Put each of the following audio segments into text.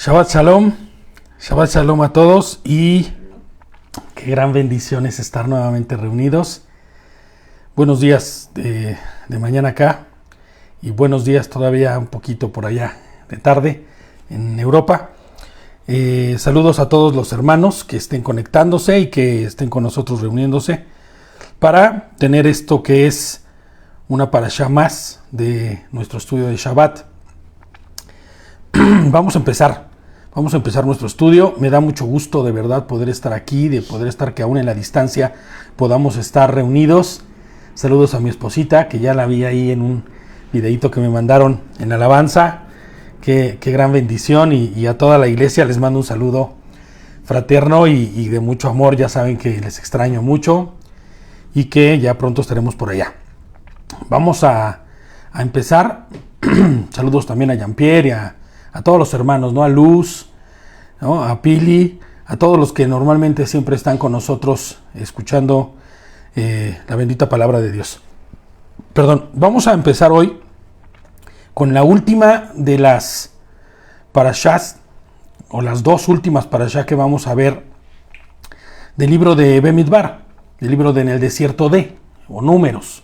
Shabbat Shalom a todos y qué gran bendición es estar nuevamente reunidos. Buenos días de mañana acá y buenos días todavía un poquito por allá de tarde en Europa. Saludos a todos los hermanos que estén conectándose y que estén con nosotros reuniéndose para tener esto que es una parashá más de nuestro estudio de Shabbat. Vamos a empezar nuestro estudio. Me da mucho gusto de verdad poder estar aquí, de poder estar que aún en la distancia podamos estar reunidos. Saludos a mi esposita, que ya la vi ahí en un videito que me mandaron en alabanza. Qué gran bendición, y a toda la iglesia les mando un saludo fraterno y de mucho amor. Ya saben que les extraño mucho y que ya pronto estaremos por allá. Vamos a empezar. Saludos también a Jean-Pierre y a todos los hermanos, ¿no? A Luz, ¿no? A Pili, a todos los que normalmente siempre están con nosotros escuchando la bendita palabra de Dios. Vamos a empezar hoy con la última de las parashás, o las dos últimas parashás que vamos a ver del libro de Bemidbar, del libro de En el desierto de, o Números.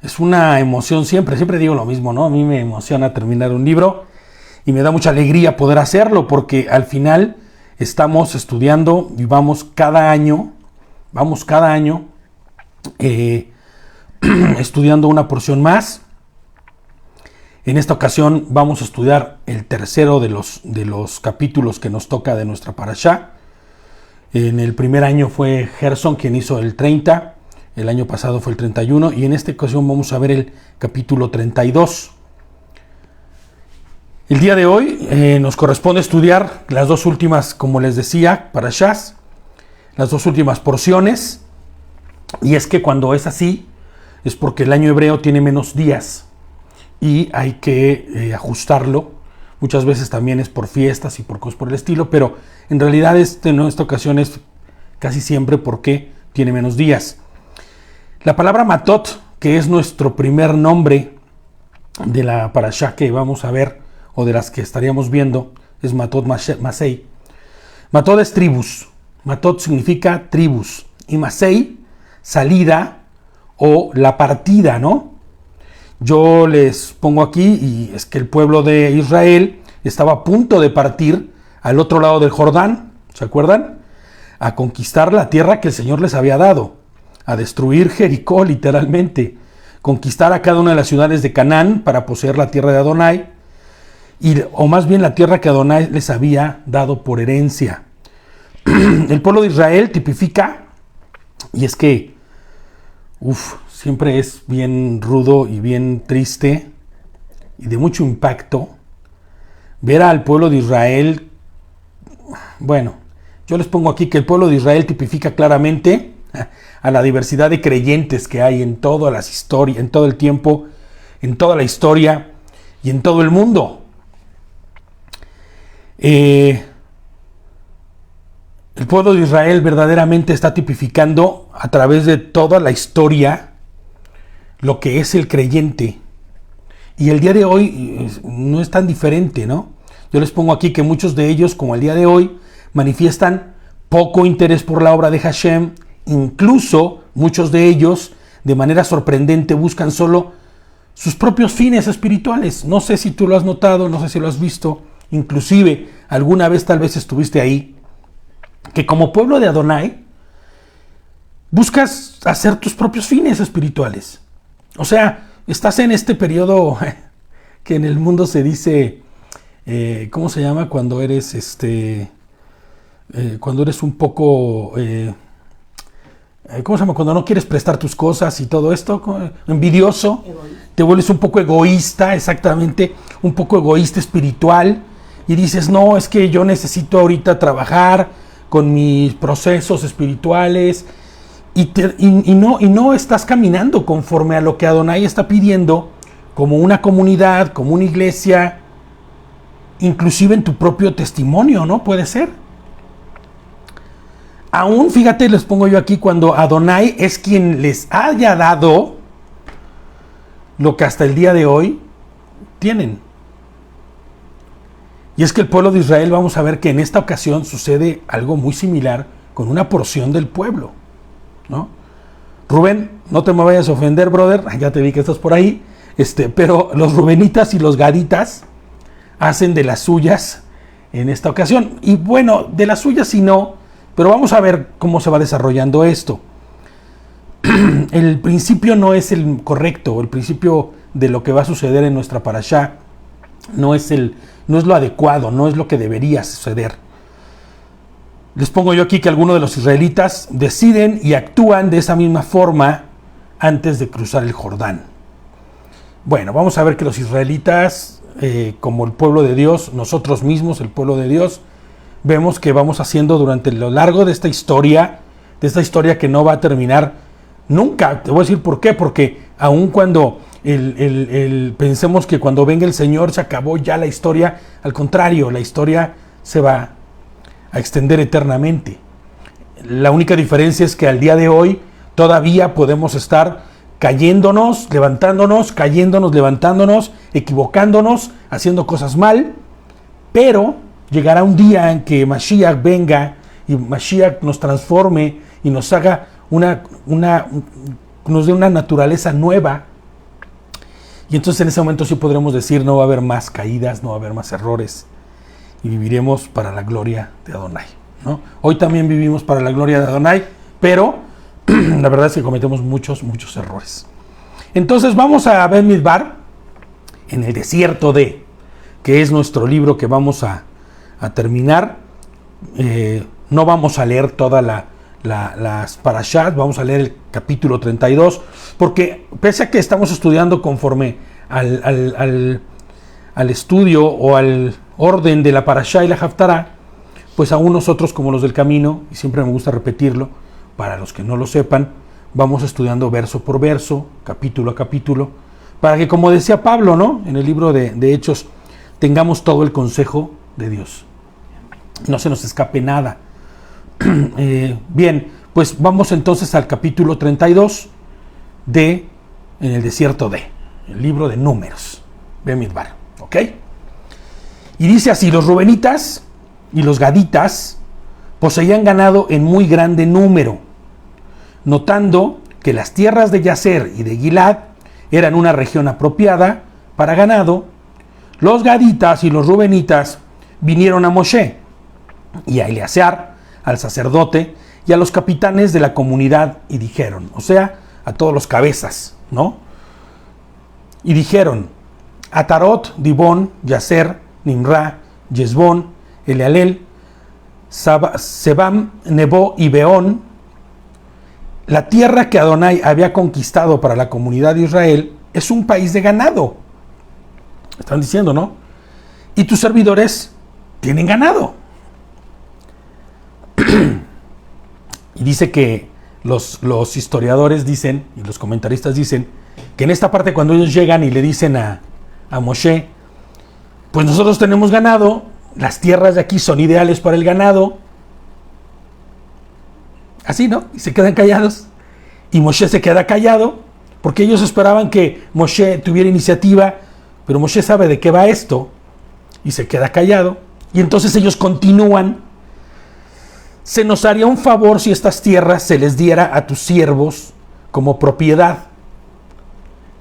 Es una emoción siempre digo lo mismo, ¿no? A mí me emociona terminar un libro y me da mucha alegría poder hacerlo, porque al final estamos estudiando y vamos cada año estudiando una porción más. En esta ocasión vamos a estudiar el tercero de los capítulos que nos toca de nuestra parashá. En el primer año fue Gerson quien hizo el 30, el año pasado fue el 31, y en esta ocasión vamos a ver el capítulo 32. El día de hoy nos corresponde estudiar las dos últimas, como les decía, parashás, las dos últimas porciones, y es que cuando es así, es porque el año hebreo tiene menos días, y hay que ajustarlo. Muchas veces también es por fiestas y por cosas por el estilo, pero en realidad en esta ocasión es casi siempre porque tiene menos días. La palabra Matot, que es nuestro primer nombre de la parashá que vamos a ver, o de las que estaríamos viendo, es Matot Masei. Matot es tribus. Matot significa tribus. Y Masei, salida o la partida, ¿no? Yo les pongo aquí, y es que el pueblo de Israel estaba a punto de partir al otro lado del Jordán, ¿se acuerdan? A conquistar la tierra que el Señor les había dado, a destruir Jericó literalmente, conquistar a cada una de las ciudades de Canaán para poseer la tierra de Adonai, o más bien la tierra que Adonai les había dado por herencia. El pueblo de Israel tipifica, y es que siempre es bien rudo y bien triste y de mucho impacto ver al pueblo de Israel. Bueno, yo les pongo aquí que el pueblo de Israel tipifica claramente a la diversidad de creyentes que hay en todas las historias, en todo el tiempo, en toda la historia y en todo el mundo. El pueblo de Israel verdaderamente está tipificando a través de toda la historia lo que es el creyente. Y el día de hoy no es tan diferente, ¿no? Yo les pongo aquí que muchos de ellos, como el día de hoy, manifiestan poco interés por la obra de Hashem. Incluso muchos de ellos, de manera sorprendente, buscan solo sus propios fines espirituales. No sé si tú lo has notado, no sé si lo has visto. Inclusive, alguna vez tal vez estuviste ahí, que como pueblo de Adonai buscas hacer tus propios fines espirituales. O sea, estás en este periodo que en el mundo se dice, ¿cómo se llama? Cuando eres un poco, ¿cómo se llama? Cuando no quieres prestar tus cosas y todo esto, envidioso, te vuelves un poco egoísta, exactamente, un poco egoísta espiritual. Y dices, no, es que yo necesito ahorita trabajar con mis procesos espirituales, y no estás caminando conforme a lo que Adonai está pidiendo, como una comunidad, como una iglesia, inclusive en tu propio testimonio, ¿no? Puede ser. Aún, fíjate, les pongo yo aquí, cuando Adonai es quien les haya dado lo que hasta el día de hoy tienen. Y es que el pueblo de Israel, vamos a ver que en esta ocasión sucede algo muy similar con una porción del pueblo, ¿no? Rubén, no te me vayas a ofender, brother, ya te vi que estás por ahí, pero los rubenitas y los gaditas hacen de las suyas en esta ocasión. Y bueno, de las suyas sí no, pero vamos a ver cómo se va desarrollando esto. El principio no es el correcto, el principio de lo que va a suceder en nuestra parashá no es lo adecuado, no es lo que debería suceder. Les pongo yo aquí que algunos de los israelitas deciden y actúan de esa misma forma antes de cruzar el Jordán. Bueno, vamos a ver que los israelitas, como el pueblo de Dios, nosotros mismos, el pueblo de Dios, vemos que vamos haciendo durante lo largo de esta historia que no va a terminar nunca. Te voy a decir por qué, porque aun cuando pensemos que cuando venga el Señor se acabó ya la historia, al contrario, la historia se va a extender eternamente. La única diferencia es que al día de hoy todavía podemos estar cayéndonos, levantándonos, cayéndonos, levantándonos, equivocándonos, haciendo cosas mal, pero llegará un día en que Mashiach venga y Mashiach nos transforme y nos haga nos dé una naturaleza nueva. Y entonces en ese momento sí podremos decir, no va a haber más caídas, no va a haber más errores y viviremos para la gloria de Adonai, ¿no? Hoy también vivimos para la gloria de Adonai, pero la verdad es que cometemos muchos errores. Entonces vamos a Bamidbar, en el desierto que es nuestro libro que vamos a terminar. No vamos a leer todas las parashas, vamos a leer el capítulo 32, porque pese a que estamos estudiando conforme al estudio o al orden de la parashá y la haftará, pues aún nosotros, como los del camino, y siempre me gusta repetirlo, para los que no lo sepan, vamos estudiando verso por verso, capítulo a capítulo, para que, como decía Pablo, ¿no?, en el libro de Hechos, tengamos todo el consejo de Dios. No se nos escape nada. Bien, pues vamos entonces al capítulo 32 en el desierto el libro de Números, Bamidbar, ¿ok? Y dice así: los rubenitas y los gaditas poseían ganado en muy grande número, notando que las tierras de Yaser y de Gilad eran una región apropiada para ganado. Los gaditas y los rubenitas vinieron a Moshe y a Eleazar, al sacerdote, y a los capitanes de la comunidad, y dijeron, o sea, a todos los cabezas, ¿no? Y dijeron: Atarot, Dibón, Yaser, Nimra, Yesbón, Elealel, Sebam, Nebo y Beón, la tierra que Adonai había conquistado para la comunidad de Israel, es un país de ganado. Están diciendo, ¿no? Y tus servidores tienen ganado. Y dice que los historiadores dicen, y los comentaristas dicen, que en esta parte cuando ellos llegan y le dicen a Moshe, pues nosotros tenemos ganado, las tierras de aquí son ideales para el ganado, así, ¿no? Y se quedan callados. Y Moshe se queda callado, porque ellos esperaban que Moshe tuviera iniciativa, pero Moshe sabe de qué va esto, y se queda callado. Y entonces ellos continúan: se nos haría un favor si estas tierras se les diera a tus siervos como propiedad.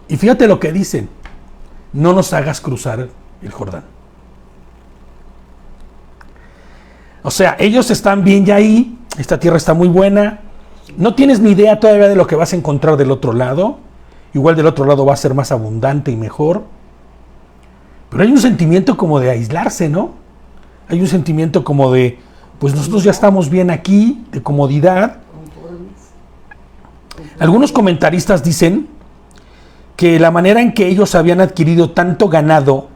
Y fíjate lo que dicen: no nos hagas cruzar el Jordán. O sea, ellos están bien ya ahí, esta tierra está muy buena, no tienes ni idea todavía de lo que vas a encontrar del otro lado, igual del otro lado va a ser más abundante y mejor, pero hay un sentimiento como de aislarse, ¿no? Hay un sentimiento como de, pues nosotros ya estamos bien aquí, de comodidad. Algunos comentaristas dicen que la manera en que ellos habían adquirido tanto ganado,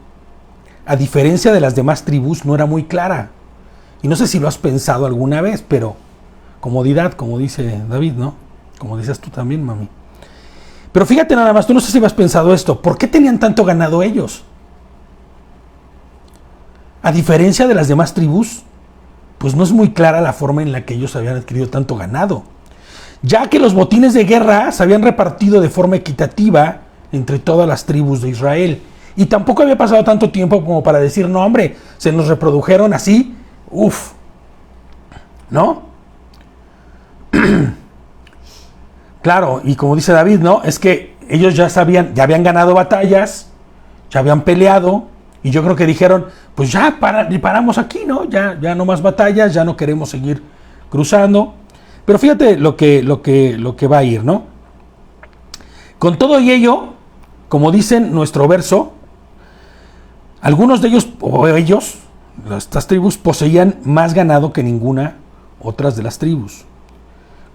a diferencia de las demás tribus, no era muy clara. Y no sé si lo has pensado alguna vez, pero comodidad, como dice David, ¿no? Como dices tú también, mami. Pero fíjate nada más, tú no sé si has pensado esto, ¿por qué tenían tanto ganado ellos? A diferencia de las demás tribus, pues no es muy clara la forma en la que ellos habían adquirido tanto ganado, ya que los botines de guerra se habían repartido de forma equitativa entre todas las tribus de Israel, Y tampoco había pasado tanto tiempo como para decir, no hombre, se nos reprodujeron así, uff, ¿no? Claro, y como dice David, ¿no? Es que ellos ya habían ganado batallas, ya habían peleado, y yo creo que dijeron, pues ya paramos aquí, ¿no? Ya no más batallas, ya no queremos seguir cruzando. Pero fíjate lo que va a ir, ¿no? Con todo y ello, como dice nuestro verso, algunos de ellos, estas tribus, poseían más ganado que ninguna otras de las tribus.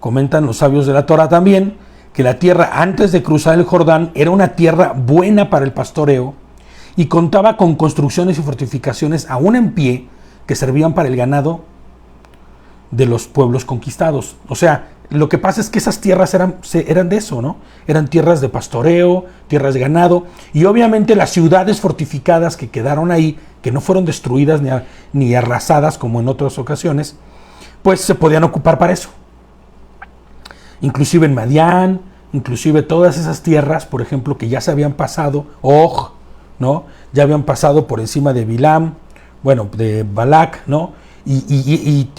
Comentan los sabios de la Torá también que la tierra antes de cruzar el Jordán era una tierra buena para el pastoreo y contaba con construcciones y fortificaciones aún en pie que servían para el ganado de los pueblos conquistados. O sea, lo que pasa es que esas tierras eran de eso, ¿no? Eran tierras de pastoreo, tierras de ganado, y obviamente las ciudades fortificadas que quedaron ahí, que no fueron destruidas ni arrasadas como en otras ocasiones, pues se podían ocupar para eso. Inclusive en Madián, inclusive todas esas tierras, por ejemplo, que ya se habían pasado, ¿no? Ya habían pasado por encima de Bilam, bueno, de Balac, ¿no? Y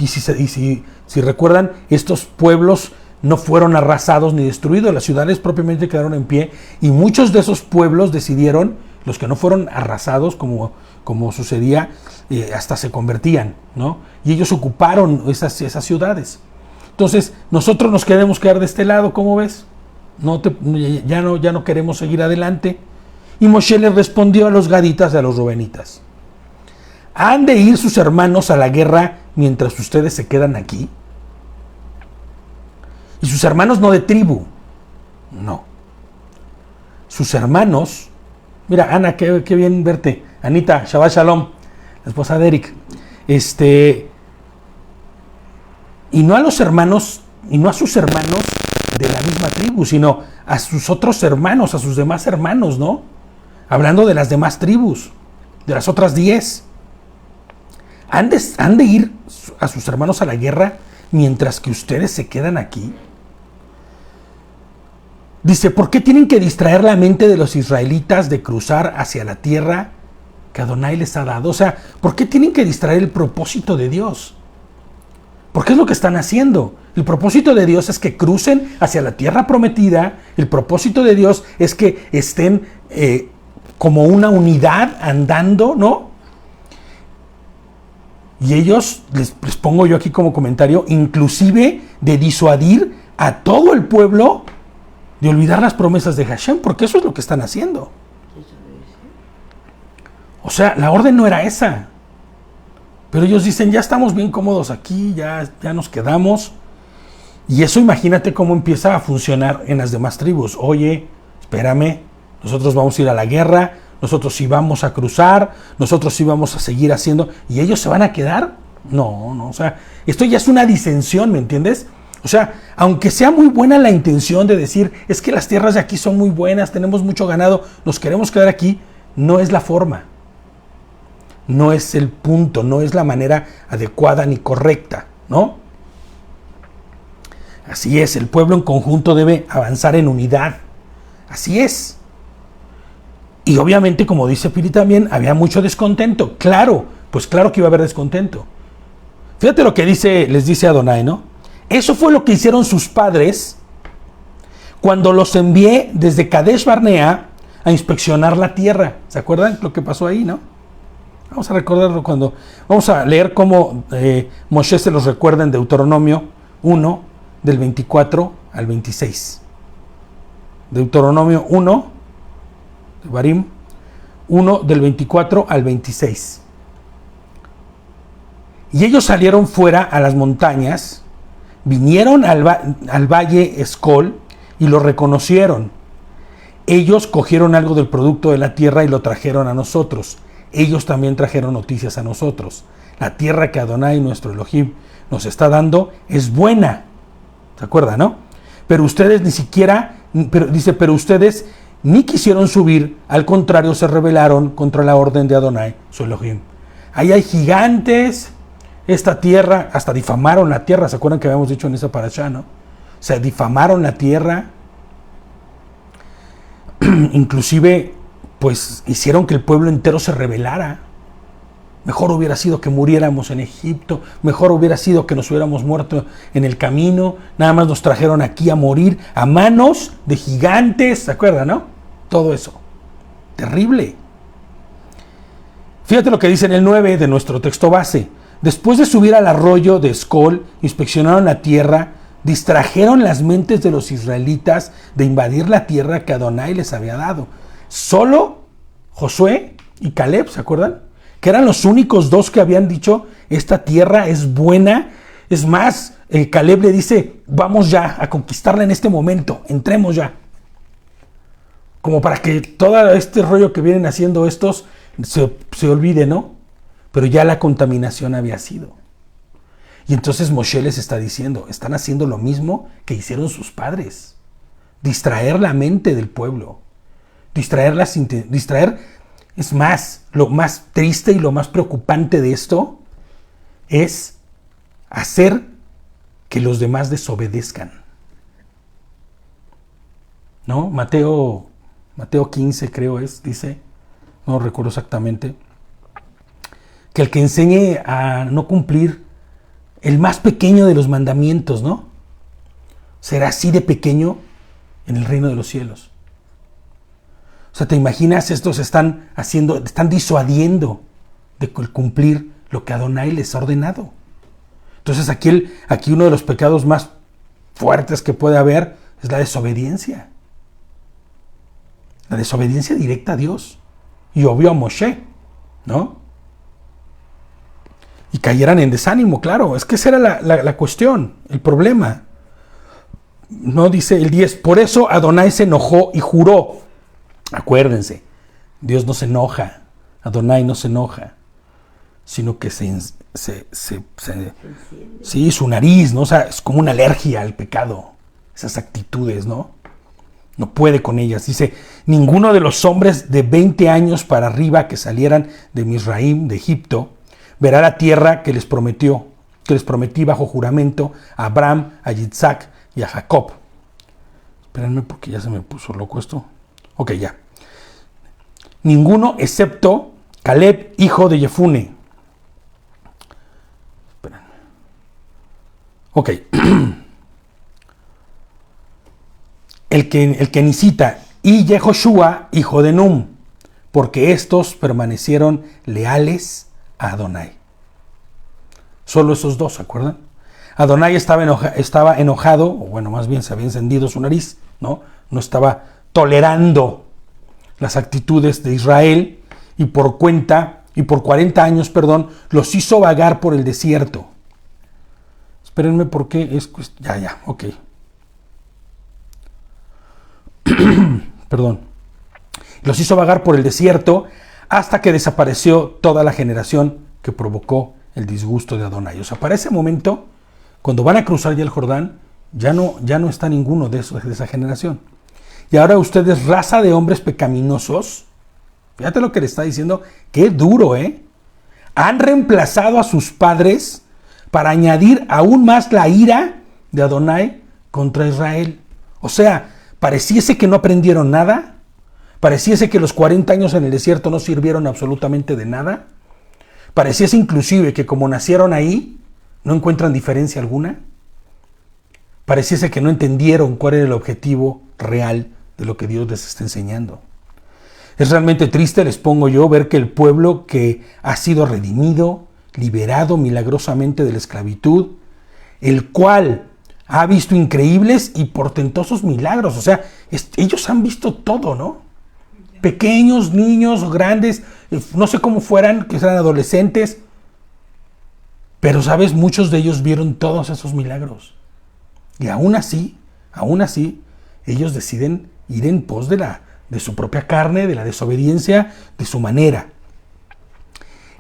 si recuerdan, estos pueblos no fueron arrasados ni destruidos, las ciudades propiamente quedaron en pie, y muchos de esos pueblos decidieron, los que no fueron arrasados como sucedía, hasta se convertían, ¿no? Y ellos ocuparon esas ciudades. Entonces, nosotros nos queremos quedar de este lado, ¿cómo ves? Ya no queremos seguir adelante. Y Moshe les respondió a los gaditas y a los rubenitas: ¿han de ir sus hermanos a la guerra mientras ustedes se quedan aquí? Y sus hermanos no de tribu, no. Sus hermanos, mira, Ana, qué bien verte. Anita, Shabbat Shalom, la esposa de Eric. Y no a los hermanos, y no a sus hermanos de la misma tribu, sino a sus otros hermanos, a sus demás hermanos, ¿no? Hablando de las demás tribus, de las otras 10. ¿Han de ir a sus hermanos a la guerra mientras que ustedes se quedan aquí? Dice, ¿por qué tienen que distraer la mente de los israelitas de cruzar hacia la tierra que Adonai les ha dado? O sea, ¿por qué tienen que distraer el propósito de Dios? Porque es lo que están haciendo. El propósito de Dios es que crucen hacia la tierra prometida. El propósito de Dios es que estén como una unidad andando, ¿no? Y ellos, les pongo yo aquí como comentario, inclusive de disuadir a todo el pueblo de olvidar las promesas de Hashem, porque eso es lo que están haciendo. O sea, la orden no era esa. Pero ellos dicen, ya estamos bien cómodos aquí, ya nos quedamos. Y eso imagínate cómo empieza a funcionar en las demás tribus. Oye, espérame, nosotros vamos a ir a la guerra, nosotros sí vamos a cruzar, nosotros sí vamos a seguir haciendo, ¿y ellos se van a quedar? No, o sea, esto ya es una disensión, ¿me entiendes? O sea, aunque sea muy buena la intención de decir, es que las tierras de aquí son muy buenas, tenemos mucho ganado, nos queremos quedar aquí, no es la forma. No es el punto, no es la manera adecuada ni correcta, ¿no? Así es, el pueblo en conjunto debe avanzar en unidad. Así es. Y obviamente, como dice Piri también, había mucho descontento. Claro, pues claro que iba a haber descontento. Fíjate lo que les dice Adonai, ¿no? Eso fue lo que hicieron sus padres cuando los envié desde Kadesh Barnea a inspeccionar la tierra. ¿Se acuerdan lo que pasó ahí, no? Vamos a recordarlo vamos a leer cómo Moshe se los recuerda en Deuteronomio 1, del 24 al 26. Deuteronomio 1, de Barim, 1, del 24 al 26. Y ellos salieron fuera a las montañas, vinieron al valle Escol y lo reconocieron. Ellos cogieron algo del producto de la tierra y lo trajeron a nosotros. Ellos también trajeron noticias a nosotros. La tierra que Adonai, nuestro Elohim, nos está dando es buena. ¿Se acuerdan, no? Pero ustedes pero ustedes ni quisieron subir, al contrario se rebelaron contra la orden de Adonai, su Elohim. Ahí hay gigantes, esta tierra, hasta difamaron la tierra, ¿se acuerdan que habíamos dicho en esa parashá, no? Se difamaron la tierra, inclusive pues hicieron que el pueblo entero se rebelara. Mejor hubiera sido que muriéramos en Egipto, mejor hubiera sido que nos hubiéramos muerto en el camino, nada más nos trajeron aquí a morir a manos de gigantes, ¿se acuerdan, no? Todo eso. Terrible. Fíjate lo que dice en el 9 de nuestro texto base. Después de subir al arroyo de Escol, inspeccionaron la tierra, distrajeron las mentes de los israelitas de invadir la tierra que Adonai les había dado. Solo Josué y Caleb, ¿se acuerdan? Que eran los únicos dos que habían dicho, esta tierra es buena. Es más, Caleb le dice, vamos ya a conquistarla en este momento, entremos ya. Como para que todo este rollo que vienen haciendo estos se olvide, ¿no? Pero ya la contaminación había sido. Y entonces Moshe les está diciendo, están haciendo lo mismo que hicieron sus padres. Distraer la mente del pueblo. Distraer, es más, lo más triste y lo más preocupante de esto es hacer que los demás desobedezcan. ¿No? Mateo 15 creo dice, no recuerdo exactamente, que el que enseñe a no cumplir el más pequeño de los mandamientos, ¿no? Será así de pequeño en el reino de los cielos. O sea, ¿te imaginas? Estos están disuadiendo de cumplir lo que Adonai les ha ordenado. Entonces aquí uno de los pecados más fuertes que puede haber es la desobediencia. La desobediencia directa a Dios. Y obvio a Moshe, ¿no? Y cayeran en desánimo, claro. Es que esa era la cuestión, el problema. No dice el 10, por eso Adonai se enojó y juró. Acuérdense, Dios no se enoja, Adonai no se enoja, sino que sí, su nariz, ¿no? O sea, es como una alergia al pecado, esas actitudes, ¿no? No puede con ellas. Dice, ninguno de los hombres de 20 años para arriba que salieran de Misraim, de Egipto, verá la tierra que les prometí bajo juramento a Abraham, a Yitzhak y a Jacob. Espérenme porque ya se me puso loco esto. Ok, ya. Ninguno excepto Caleb, hijo de Jefune. Espérenme. Ok. El kenicita y Jehoshua, hijo de Num, porque estos permanecieron leales a Adonai. Solo esos dos, ¿se acuerdan? Adonai estaba enojado, o bueno, más bien se había encendido su nariz, ¿no? No estaba tolerando las actitudes de Israel y por 40 años, los hizo vagar por el desierto. Espérenme porque ya, ok. Perdón. Los hizo vagar por el desierto hasta que desapareció toda la generación que provocó el disgusto de Adonai. O sea, para ese momento, cuando van a cruzar ya el Jordán, ya no está ninguno de esa generación. Y ahora ustedes, raza de hombres pecaminosos, fíjate lo que le está diciendo, qué duro, han reemplazado a sus padres para añadir aún más la ira de Adonai contra Israel. O sea, pareciese que no aprendieron nada, pareciese que los 40 años en el desierto no sirvieron absolutamente de nada, pareciese inclusive que como nacieron ahí, no encuentran diferencia alguna, pareciese que no entendieron cuál era el objetivo real de lo que Dios les está enseñando. Es realmente triste, les pongo yo, ver que el pueblo que ha sido redimido, liberado milagrosamente de la esclavitud, el cual ha visto increíbles y portentosos milagros, o sea, ellos han visto todo, ¿no? Pequeños, niños, grandes, no sé cómo fueran, que eran adolescentes, pero sabes, muchos de ellos vieron todos esos milagros. Y aún así, ellos deciden ir en pos de su propia carne, de la desobediencia, de su manera.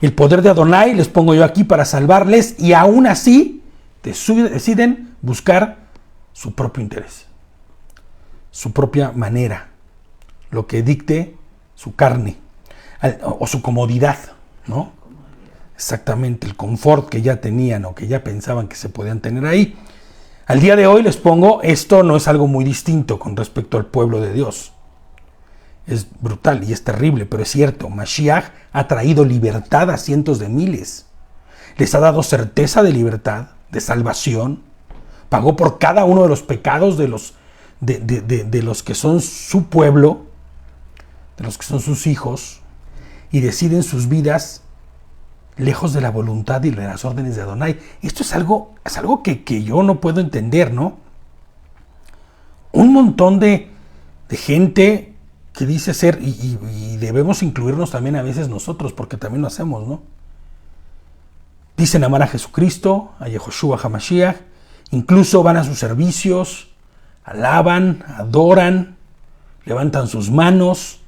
El poder de Adonai les pongo yo aquí para salvarles y aún así deciden buscar su propio interés, su propia manera, lo que dicte su carne o su comodidad, ¿no? Exactamente, el confort que ya tenían o que ya pensaban que se podían tener ahí. Al día de hoy les pongo, esto no es algo muy distinto con respecto al pueblo de Dios. es brutal y es terrible, pero es cierto. Mashiach ha traído libertad a cientos de miles. Les ha dado certeza de libertad, de salvación. Pagó por cada uno de los pecados de los que son su pueblo, de los que son sus hijos, y deciden sus vidas lejos de la voluntad y de las órdenes de Adonai. Esto es algo que yo no puedo entender, ¿no? Un montón de gente que dice ser, y debemos incluirnos también a veces nosotros, porque también lo hacemos, ¿no? Dicen amar a Jesucristo, a Yehoshua HaMashiach, incluso van a sus servicios, alaban, adoran, levantan sus manos,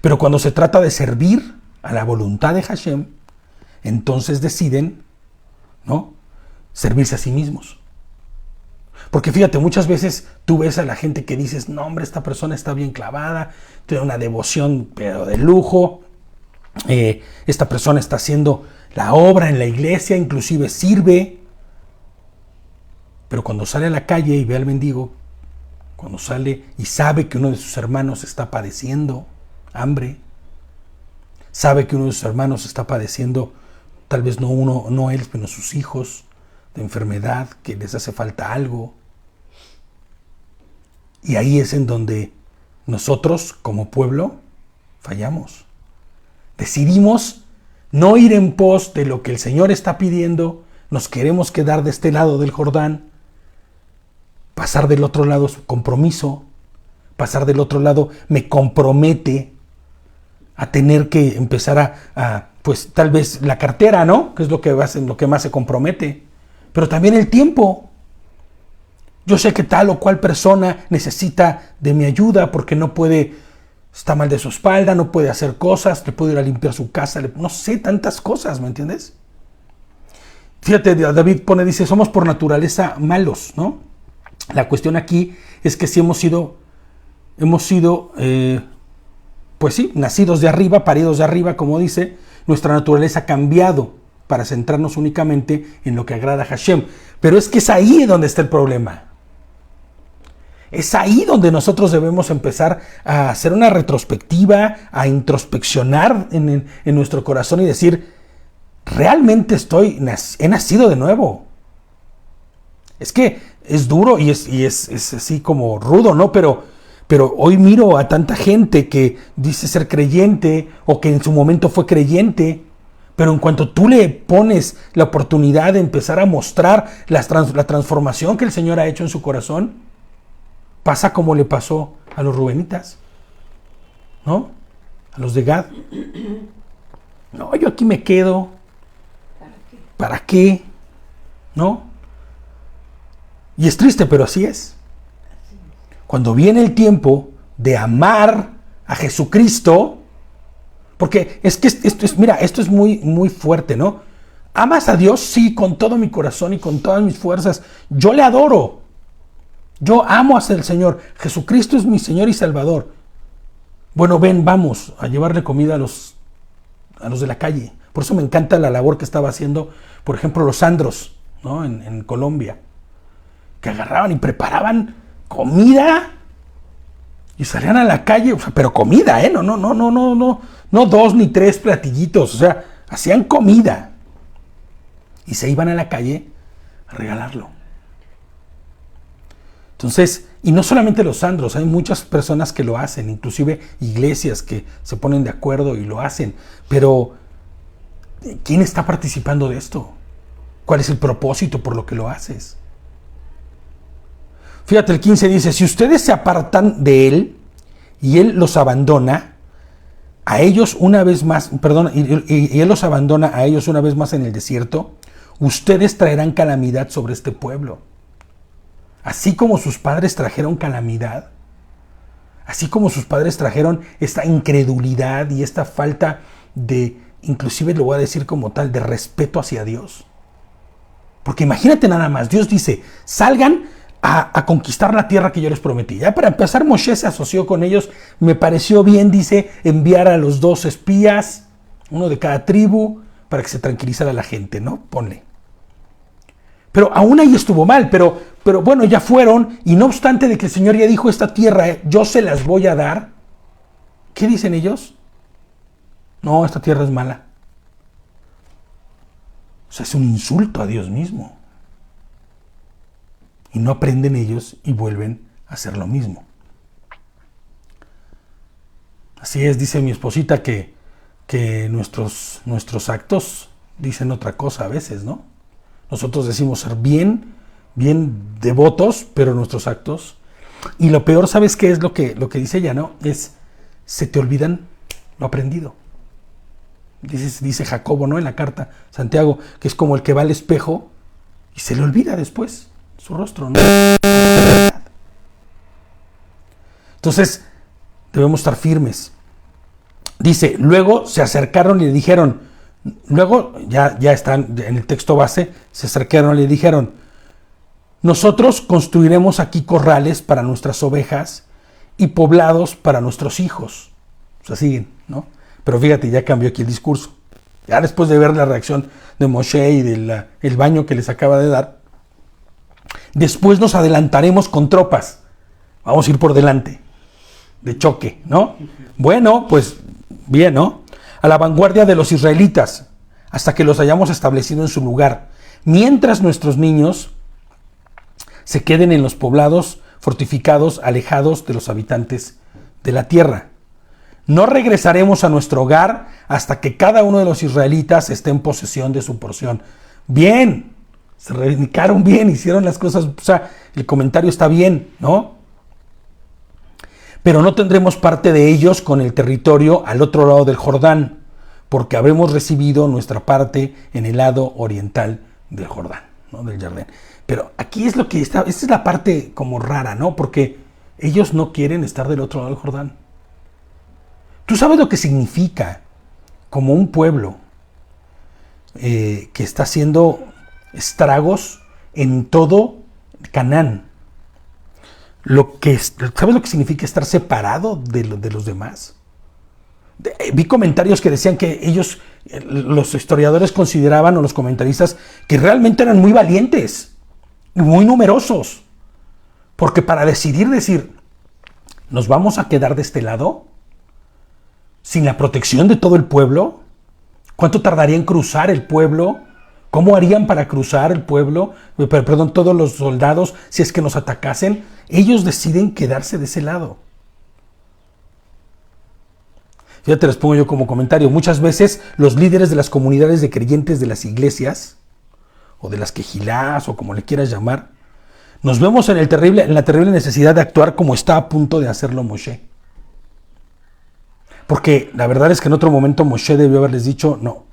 pero cuando se trata de servir a la voluntad de Hashem, entonces deciden, ¿no?, servirse a sí mismos. Porque fíjate, muchas veces tú ves a la gente que dices, no hombre, esta persona está bien clavada, tiene una devoción pero de lujo, esta persona está haciendo la obra en la iglesia, inclusive sirve, pero cuando sale a la calle y ve al mendigo, cuando sale y sabe que uno de sus hermanos está padeciendo hambre, sabe que uno de sus hermanos está padeciendo, tal vez no él, pero sus hijos, de enfermedad, que les hace falta algo. Y ahí es en donde nosotros, como pueblo, fallamos. Decidimos no ir en pos de lo que el Señor está pidiendo, nos queremos quedar de este lado del Jordán, pasar del otro lado es compromiso, pasar del otro lado me compromete a tener que empezar pues tal vez la cartera, ¿no? Que es lo que más se compromete. Pero también el tiempo. Yo sé que tal o cual persona necesita de mi ayuda porque no puede, está mal de su espalda, no puede hacer cosas, le puedo ir a limpiar su casa, no sé, tantas cosas, ¿me entiendes? Fíjate, David dice, somos por naturaleza malos, ¿no? La cuestión aquí es que si hemos sido, pues sí, nacidos de arriba, paridos de arriba, como dice, nuestra naturaleza ha cambiado para centrarnos únicamente en lo que agrada a Hashem. Pero es que es ahí donde está el problema. Es ahí donde nosotros debemos empezar a hacer una retrospectiva, a introspeccionar en nuestro corazón y decir, realmente he nacido de nuevo. Es que es duro y es así como rudo, ¿no? Pero hoy miro a tanta gente que dice ser creyente o que en su momento fue creyente, pero en cuanto tú le pones la oportunidad de empezar a mostrar la transformación que el Señor ha hecho en su corazón, pasa como le pasó a los rubenitas, ¿no? A los de Gad. No, yo aquí me quedo. ¿Para qué? ¿No? Y es triste, pero así es. Cuando viene el tiempo de amar a Jesucristo, porque es que esto es muy, muy fuerte, ¿no? ¿Amas a Dios? Sí, con todo mi corazón y con todas mis fuerzas. Yo le adoro. Yo amo a el Señor. Jesucristo es mi Señor y Salvador. Bueno, ven, vamos a llevarle comida a los de la calle. Por eso me encanta la labor que estaba haciendo, por ejemplo, los Andros, ¿no? En Colombia, que agarraban y preparaban comida y salían a la calle, o sea, pero comida, no 2 ni 3 platillitos, o sea, hacían comida y se iban a la calle a regalarlo. Entonces, y no solamente los Andros, hay muchas personas que lo hacen, inclusive iglesias que se ponen de acuerdo y lo hacen, pero ¿quién está participando de esto? ¿Cuál es el propósito por lo que lo haces? Fíjate, el 15 dice, si ustedes se apartan de él y él los abandona a ellos una vez más, y él los abandona a ellos una vez más en el desierto, ustedes traerán calamidad sobre este pueblo. Así como sus padres trajeron calamidad, así como sus padres trajeron esta incredulidad y esta falta de, inclusive lo voy a decir como tal, de respeto hacia Dios. Porque imagínate nada más, Dios dice, salgan a conquistar la tierra que yo les prometí. Ya para empezar, Moshe se asoció con ellos, me pareció bien, dice, enviar a los 2 espías, uno de cada tribu, para que se tranquilizara la gente, ¿no? Ponle. Pero aún ahí estuvo mal, pero bueno, ya fueron, y no obstante de que el Señor ya dijo, esta tierra yo se las voy a dar, ¿qué dicen ellos? No, esta tierra es mala. O sea, es un insulto a Dios mismo. Y no aprenden ellos y vuelven a hacer lo mismo. Así es, dice mi esposita que nuestros actos dicen otra cosa a veces, ¿no? Nosotros decimos ser bien devotos, pero nuestros actos... Y lo peor, ¿sabes qué es lo que dice ella, no? Es, se te olvidan lo aprendido. Dice Jacobo, ¿no? En la carta, Santiago, que es como el que va al espejo y se le olvida después su rostro, ¿no? Entonces, debemos estar firmes. Dice, luego se acercaron y le dijeron, luego ya están en el texto base, se acercaron y le dijeron, nosotros construiremos aquí corrales para nuestras ovejas y poblados para nuestros hijos. O sea, siguen, ¿no? Pero fíjate, ya cambió aquí el discurso. Ya después de ver la reacción de Moshe y el baño que les acaba de dar, después nos adelantaremos con tropas. Vamos a ir por delante, de choque, ¿no? Bueno, pues bien, ¿no? A la vanguardia de los israelitas, hasta que los hayamos establecido en su lugar, mientras nuestros niños se queden en los poblados fortificados, alejados de los habitantes de la tierra. No regresaremos a nuestro hogar hasta que cada uno de los israelitas esté en posesión de su porción. Bien, se reivindicaron bien, hicieron las cosas, o sea, el comentario está bien, ¿no? Pero no tendremos parte de ellos con el territorio al otro lado del Jordán, porque habremos recibido nuestra parte en el lado oriental del Jordán, ¿no? Del Jordán. Pero aquí es lo que está, esta es la parte como rara, ¿no? Porque ellos no quieren estar del otro lado del Jordán. Tú sabes lo que significa como un pueblo que está haciendo estragos en todo Canaán. ¿Sabes lo que significa estar separado de los demás? Vi comentarios que decían que ellos, los historiadores consideraban, o los comentaristas, que realmente eran muy valientes y muy numerosos. Porque para decir, ¿nos vamos a quedar de este lado? ¿Sin la protección de todo el pueblo? ¿Cuánto tardaría en cruzar el pueblo? ¿Cómo harían para cruzar el pueblo? Perdón, todos los soldados, si es que nos atacasen. Ellos deciden quedarse de ese lado. Fíjate, les pongo yo como comentario. Muchas veces los líderes de las comunidades de creyentes de las iglesias, o de las quejilás, o como le quieras llamar, nos vemos en la terrible necesidad de actuar como está a punto de hacerlo Moshe. Porque la verdad es que en otro momento Moshe debió haberles dicho, no,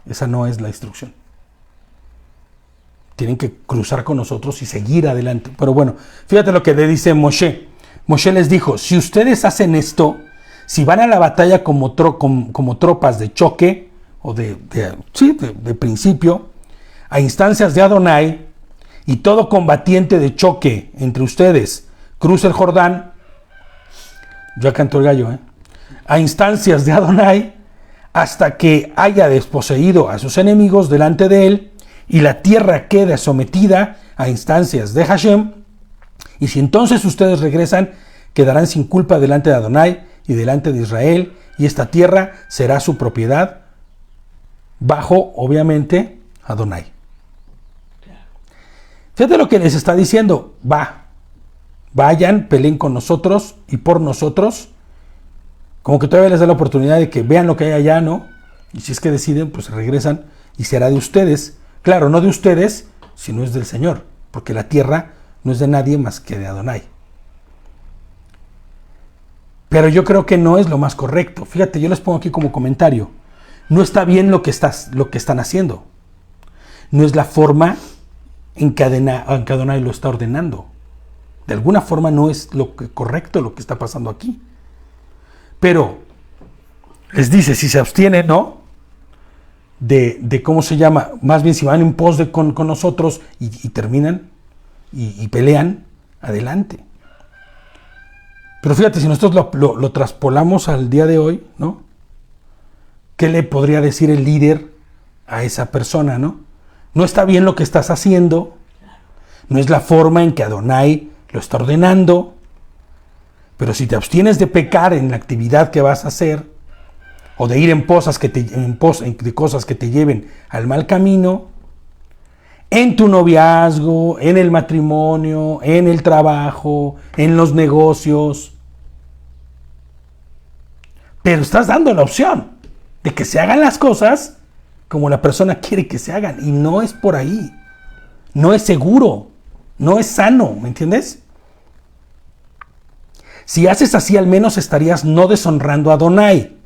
esa no es la instrucción. Tienen que cruzar con nosotros y seguir adelante. Pero bueno, fíjate lo que le dice Moshe. Moshe les dijo, si ustedes hacen esto, si van a la batalla como tropas de choque, o de principio, a instancias de Adonai, y todo combatiente de choque entre ustedes cruza el Jordán, ya cantó el gallo, a instancias de Adonai, hasta que haya desposeído a sus enemigos delante de él, y la tierra quede sometida a instancias de Hashem, y si entonces ustedes regresan, quedarán sin culpa delante de Adonai y delante de Israel, y esta tierra será su propiedad, bajo, obviamente, Adonai. Fíjate lo que les está diciendo, vayan, peleen con nosotros y por nosotros, como que todavía les da la oportunidad de que vean lo que hay allá, ¿no? Y si es que deciden, pues regresan y será de ustedes. Claro, no de ustedes, sino es del Señor, porque la tierra no es de nadie más que de Adonai. Pero yo creo que no es lo más correcto. Fíjate, yo les pongo aquí como comentario. No está bien lo que están haciendo. No es la forma en que Adonai lo está ordenando. De alguna forma no es correcto lo que está pasando aquí. Pero les dice, si se abstienen, ¿no? De cómo se llama, más bien si van en pos con nosotros y terminan y pelean, adelante. Pero fíjate, si nosotros lo traspolamos al día de hoy, ¿no? ¿Qué le podría decir el líder a esa persona, ¿no? No está bien lo que estás haciendo. No es la forma en que Adonai lo está ordenando. Pero si te abstienes de pecar en la actividad que vas a hacer, o de ir en de cosas que te lleven al mal camino, en tu noviazgo, en el matrimonio, en el trabajo, en los negocios, pero estás dando la opción de que se hagan las cosas como la persona quiere que se hagan, y no es por ahí, no es seguro, no es sano, ¿me entiendes? Si haces así, al menos estarías no deshonrando a Adonai.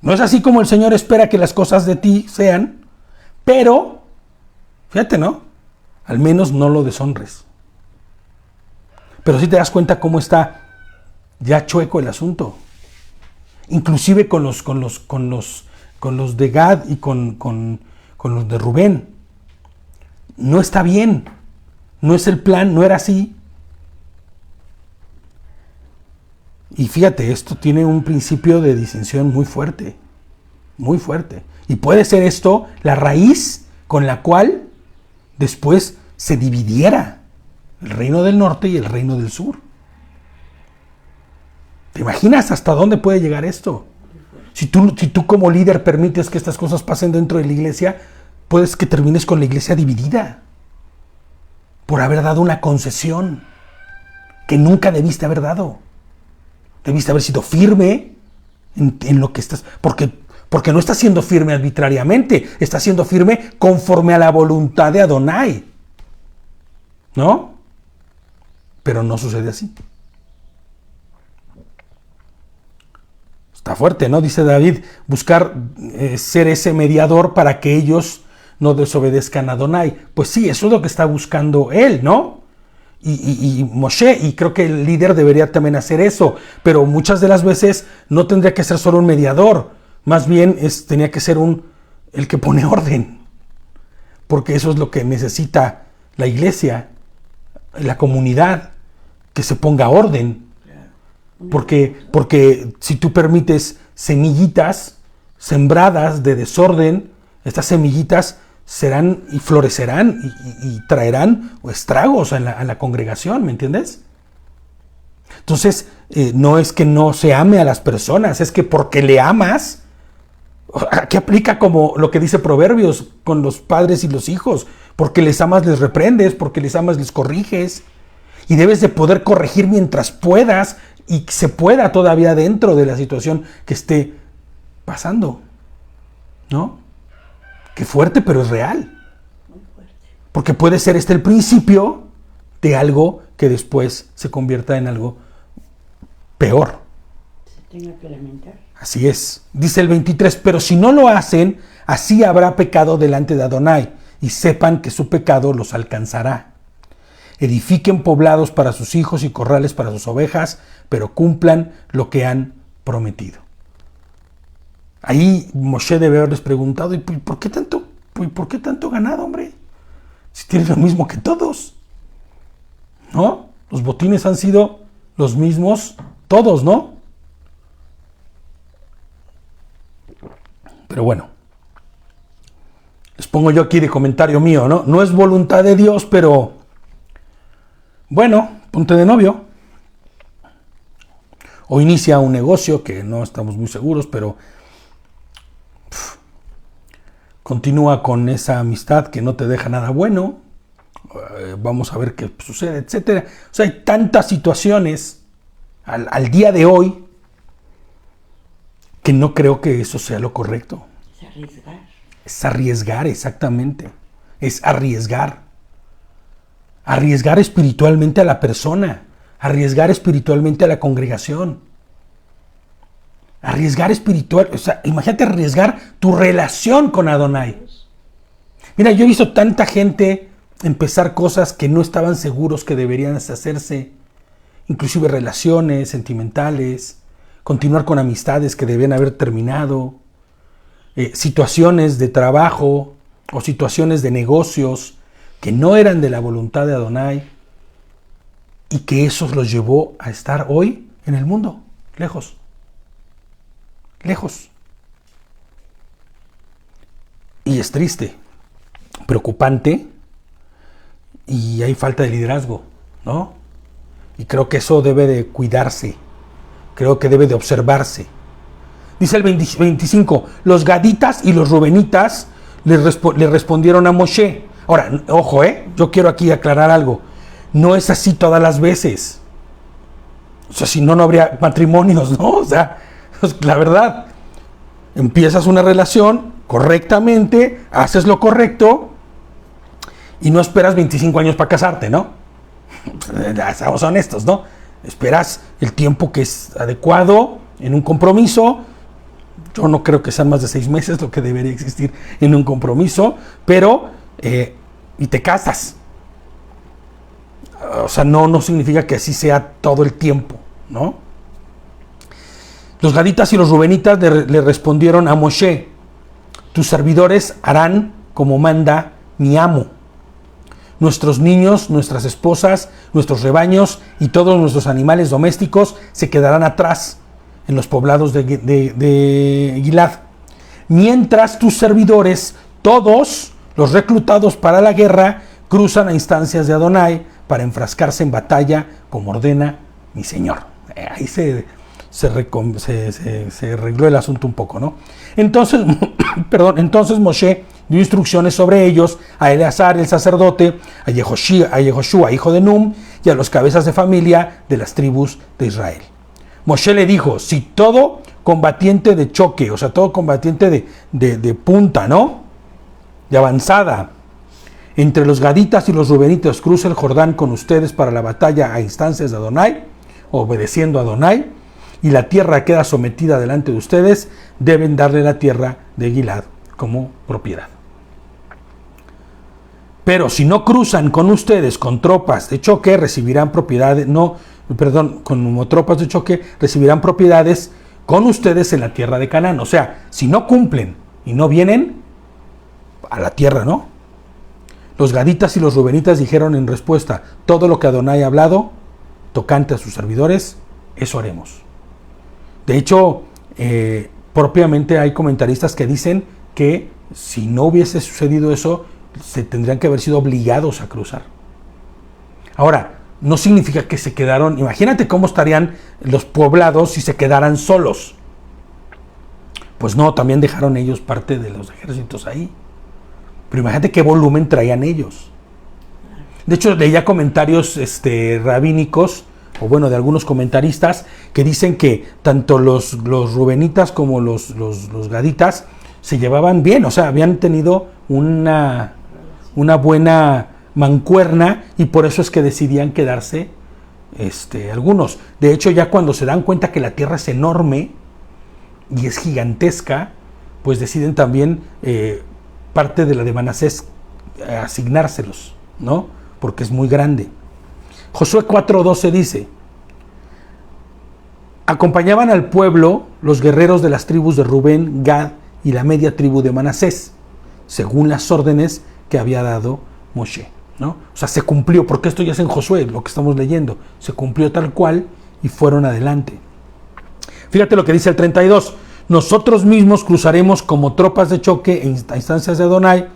No es así como el Señor espera que las cosas de ti sean, pero, fíjate, ¿no? Al menos no lo deshonres. Pero si te das cuenta cómo está ya chueco el asunto. Inclusive con los de Gad y con los de Rubén. No está bien. No es el plan, no era así. Y fíjate, esto tiene un principio de disensión muy fuerte, muy fuerte. Y puede ser esto la raíz con la cual después se dividiera el reino del norte y el reino del sur. ¿Te imaginas hasta dónde puede llegar esto? Si tú como líder permites que estas cosas pasen dentro de la iglesia, puedes que termines con la iglesia dividida por haber dado una concesión que nunca debiste haber dado. Debiste haber sido firme en lo que estás, porque no estás siendo firme arbitrariamente, estás siendo firme conforme a la voluntad de Adonai. ¿No? Pero no sucede así. Está fuerte, ¿no? Dice David, buscar ser ese mediador para que ellos no desobedezcan a Adonai. Pues sí, eso es lo que está buscando él, ¿no? Y Moshe, y creo que el líder debería también hacer eso, pero muchas de las veces no tendría que ser solo un mediador, más bien tenía que ser el que pone orden, porque eso es lo que necesita la iglesia, la comunidad, que se ponga orden, porque si tú permites semillitas sembradas de desorden, estas semillitas serán y florecerán y traerán estragos a la congregación, ¿me entiendes? Entonces, no es que no se ame a las personas, es que porque le amas, aquí aplica como lo que dice Proverbios con los padres y los hijos, porque les amas les reprendes, porque les amas les corriges, y debes de poder corregir mientras puedas y se pueda todavía dentro de la situación que esté pasando, ¿no? Qué fuerte, pero es real. Muy fuerte. Porque puede ser el principio de algo que después se convierta en algo peor. Se tenga que lamentar. Así es. Dice el 23, pero si no lo hacen, así habrá pecado delante de Adonai, y sepan que su pecado los alcanzará. Edifiquen poblados para sus hijos y corrales para sus ovejas, pero cumplan lo que han prometido. Ahí Moshe debe haberles preguntado, ¿y por qué tanto ganado, hombre? Si tienes lo mismo que todos, ¿no? Los botines han sido los mismos todos, ¿no? Pero bueno, les pongo yo aquí de comentario mío, ¿no? No es voluntad de Dios, pero bueno, ponte de novio. O inicia un negocio que no estamos muy seguros, pero continúa con esa amistad que no te deja nada bueno. Vamos a ver qué sucede, etcétera. O sea, hay tantas situaciones al día de hoy que no creo que eso sea lo correcto. Es arriesgar. Es arriesgar, exactamente. Es arriesgar. Arriesgar espiritualmente a la persona. Arriesgar espiritualmente a la congregación. Arriesgar espiritual, o sea, imagínate arriesgar tu relación con Adonai. Mira, yo he visto tanta gente empezar cosas que no estaban seguros que deberían hacerse, inclusive relaciones sentimentales, continuar con amistades que debían haber terminado, situaciones de trabajo o situaciones de negocios que no eran de la voluntad de Adonai y que eso los llevó a estar hoy en el mundo, lejos. Lejos. Y es triste, preocupante y hay falta de liderazgo, ¿no? Y creo que eso debe de cuidarse, creo que debe de observarse. Dice el 25, los gaditas y los rubenitas le respondieron a Moshe. Ahora, ojo, yo quiero aquí aclarar algo. No es así todas las veces. O sea, si no, no habría matrimonios, ¿no? O sea, la verdad, empiezas una relación correctamente, haces lo correcto y no esperas 25 años para casarte, ¿no? Seamos honestos, ¿no? Esperas el tiempo que es adecuado en un compromiso. Yo no creo que sean más de 6 meses lo que debería existir en un compromiso, pero, y te casas. O sea, no significa que así sea todo el tiempo, ¿no? Los gaditas y los rubenitas le respondieron a Moshe, tus servidores harán como manda mi amo. Nuestros niños, nuestras esposas, nuestros rebaños y todos nuestros animales domésticos se quedarán atrás en los poblados de Gilad. Mientras tus servidores, todos los reclutados para la guerra, cruzan a instancias de Adonai para enfrascarse en batalla como ordena mi Señor. Ahí se arregló el asunto un poco, ¿no? Entonces Moshe dio instrucciones sobre ellos a Eleazar, el sacerdote, a Yehoshua, hijo de Num, y a los cabezas de familia de las tribus de Israel. Moshe le dijo, si todo combatiente de choque, o sea, todo combatiente de punta, ¿no? De avanzada, entre los gaditas y los rubenitas cruza el Jordán con ustedes para la batalla a instancias de Adonai, obedeciendo a Adonai, y la tierra queda sometida delante de ustedes, deben darle la tierra de Gilad como propiedad. Pero si no cruzan con ustedes con tropas de choque, recibirán propiedades, como tropas de choque, recibirán propiedades con ustedes en la tierra de Canaán. O sea, si no cumplen y no vienen a la tierra, ¿no? Los gaditas y los rubenitas dijeron en respuesta, todo lo que Adonai ha hablado, tocante a sus servidores, eso haremos. De hecho, propiamente hay comentaristas que dicen que si no hubiese sucedido eso, se tendrían que haber sido obligados a cruzar. Ahora, no significa que se quedaron, imagínate cómo estarían los poblados si se quedaran solos. Pues no, también dejaron ellos parte de los ejércitos ahí. Pero imagínate qué volumen traían ellos. De hecho, leía comentarios rabínicos, o bueno, de algunos comentaristas, que dicen que tanto los rubenitas como los gaditas se llevaban bien, o sea, habían tenido una buena mancuerna y por eso es que decidían quedarse algunos. De hecho, ya cuando se dan cuenta que la tierra es enorme y es gigantesca, pues deciden también parte de la de Manasés asignárselos, ¿no? Porque es muy grande. Josué 4:12 dice, acompañaban al pueblo los guerreros de las tribus de Rubén, Gad y la media tribu de Manasés, según las órdenes que había dado Moshe, ¿no? O sea, se cumplió, porque esto ya es en Josué, lo que estamos leyendo, se cumplió tal cual y fueron adelante. Fíjate lo que dice el 32, nosotros mismos cruzaremos como tropas de choque a instancias de Adonai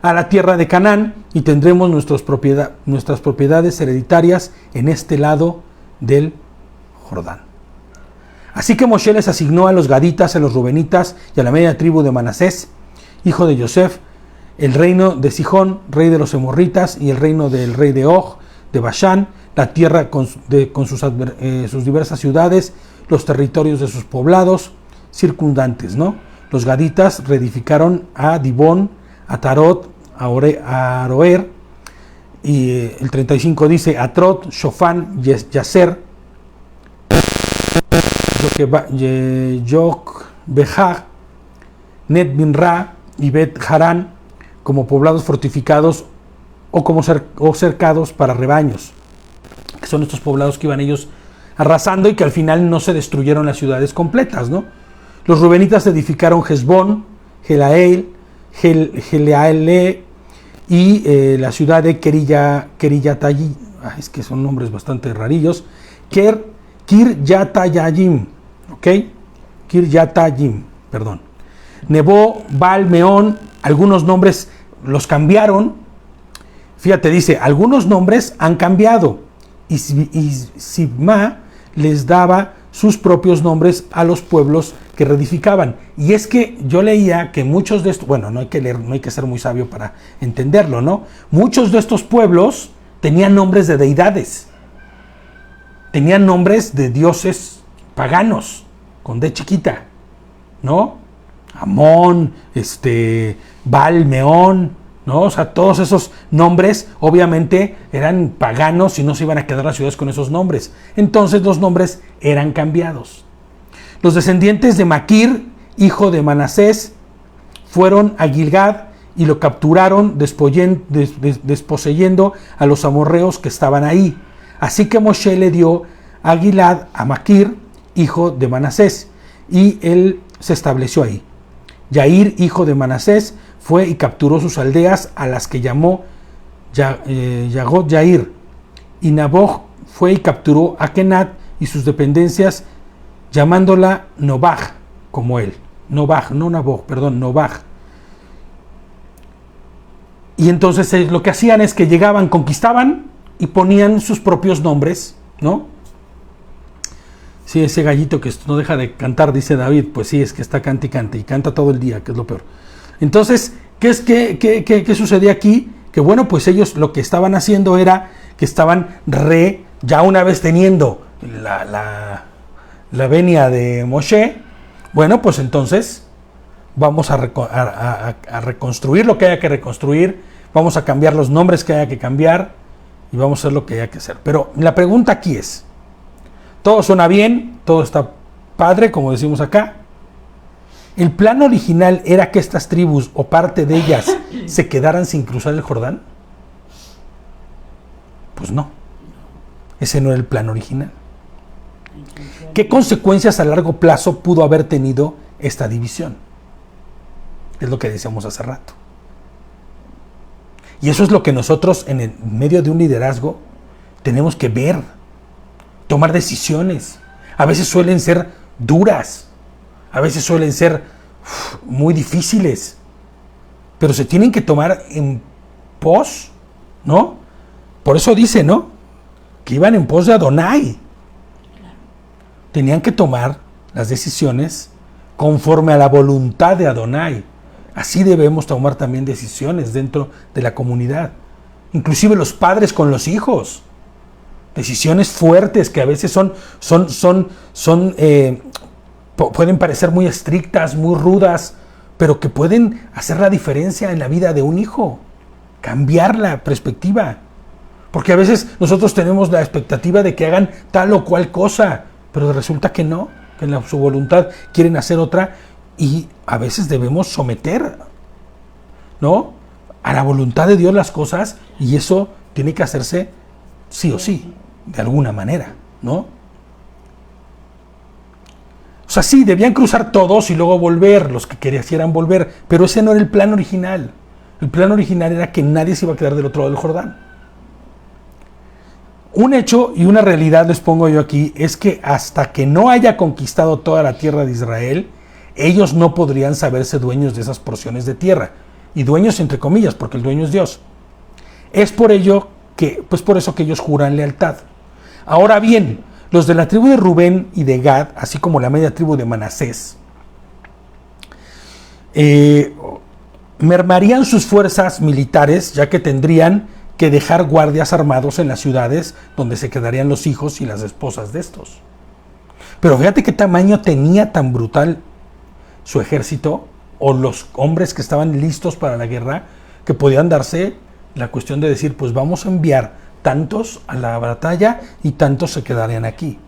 a la tierra de Canaán y tendremos nuestras propiedades hereditarias en este lado del Jordán. Así que Moshe les asignó a los gaditas, a los rubenitas y a la media tribu de Manasés, hijo de Yosef, el reino de Sihón, rey de los Emorritas, y el reino del rey de Og, de Bashán, la tierra con sus diversas ciudades, los territorios de sus poblados circundantes, ¿no? Los gaditas reedificaron a Dibón, a Tarot, a Aroer, y el 35 dice Atrot, Shofán, Yaser, Yok Behag, Net Binra y Bet Harán como poblados fortificados o cercados para rebaños, que son estos poblados que iban ellos arrasando y que al final no se destruyeron las ciudades completas, ¿no? Los rubenitas edificaron Hezbón, Geleale y la ciudad de Kiriatayim, es que son nombres bastante rarillos, Kiryatayim, ¿ok? Kiryatayim, perdón. Nebo, Baal, Meón, algunos nombres los cambiaron. Fíjate, dice, algunos nombres han cambiado y Sibma les daba sus propios nombres a los pueblos que reedificaban. Y es que yo leía que muchos de estos, bueno, no hay que leer, no hay que ser muy sabio para entenderlo, ¿no? Muchos de estos pueblos tenían nombres de deidades, tenían nombres de dioses paganos, con D chiquita, ¿no? Amón, Baal, Meón, ¿no? O sea, todos esos nombres obviamente eran paganos y no se iban a quedar las ciudades con esos nombres. Entonces los nombres eran cambiados. Los descendientes de Maquir, hijo de Manasés, fueron a Gilgad y lo capturaron desposeyendo a los amorreos que estaban ahí. Así que Moshe le dio a Gilad a Maquir, hijo de Manasés, y él se estableció ahí. Yair, hijo de Manasés, fue y capturó sus aldeas, a las que llamó Yagot Yair. Y Naboj fue y capturó a Kenat y sus dependencias, llamándola Nobaj, como él. Nobaj, no Naboj, perdón, Nobaj. Y entonces lo que hacían es que llegaban, conquistaban y ponían sus propios nombres, ¿no? Sí, ese gallito que no deja de cantar, dice David, pues sí, es que está cante y canta todo el día, que es lo peor. Entonces, ¿qué sucedía aquí? Que bueno, pues ellos lo que estaban haciendo era que estaban ya una vez teniendo la venia de Moshe, bueno, pues entonces vamos a reconstruir lo que haya que reconstruir, vamos a cambiar los nombres que haya que cambiar y vamos a hacer lo que haya que hacer. Pero la pregunta aquí es, todo suena bien, todo está padre, como decimos acá. ¿El plan original era que estas tribus o parte de ellas se quedaran sin cruzar el Jordán? Pues no. Ese no era el plan original. ¿Qué consecuencias a largo plazo pudo haber tenido esta división? Es lo que decíamos hace rato. Y eso es lo que nosotros, en el medio de un liderazgo, tenemos que ver, tomar decisiones. A veces suelen ser duras, a veces suelen ser muy difíciles, pero se tienen que tomar en pos, ¿no? Por eso dice, ¿no?, que iban en pos de Adonai. Tenían que tomar las decisiones conforme a la voluntad de Adonai. Así debemos tomar también decisiones dentro de la comunidad, inclusive los padres con los hijos. Decisiones fuertes que a veces pueden parecer muy estrictas, muy rudas, pero que pueden hacer la diferencia en la vida de un hijo, cambiar la perspectiva. Porque a veces nosotros tenemos la expectativa de que hagan tal o cual cosa, pero resulta que no, que en su voluntad quieren hacer otra, y a veces debemos someter, ¿no?, a la voluntad de Dios las cosas, y eso tiene que hacerse sí o sí, de alguna manera, ¿no? O sea, sí, debían cruzar todos y luego volver, los que quisieran volver, pero ese no era el plan original. El plan original era que nadie se iba a quedar del otro lado del Jordán. Un hecho y una realidad, les pongo yo aquí, es que hasta que no haya conquistado toda la tierra de Israel, ellos no podrían saberse dueños de esas porciones de tierra. Y dueños entre comillas, porque el dueño es Dios. Es por ello que, pues por eso que ellos juran lealtad. Ahora bien, los de la tribu de Rubén y de Gad, así como la media tribu de Manasés, mermarían sus fuerzas militares, ya que tendrían que dejar guardias armados en las ciudades donde se quedarían los hijos y las esposas de estos. Pero fíjate qué tamaño tenía tan brutal su ejército, o los hombres que estaban listos para la guerra, que podían darse la cuestión de decir, pues vamos a enviar tantos a la batalla y tantos se quedarían aquí.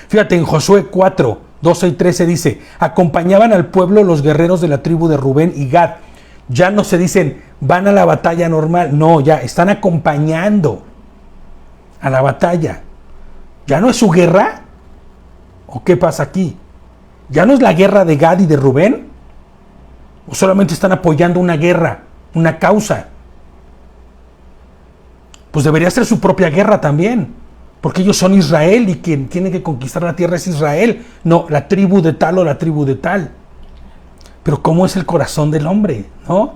Fíjate, en Josué 4, 12 y 13 dice, acompañaban al pueblo los guerreros de la tribu de Rubén y Gad. Ya no se dicen, van a la batalla normal, no, ya están acompañando a la batalla. ¿Ya no es su guerra? ¿O qué pasa aquí? ¿Ya no es la guerra de Gad y de Rubén? ¿O solamente están apoyando una guerra, una causa? Pues debería ser su propia guerra también, porque ellos son Israel y quien tiene que conquistar la tierra es Israel, no la tribu de tal o la tribu de tal. Pero ¿cómo es el corazón del hombre, no?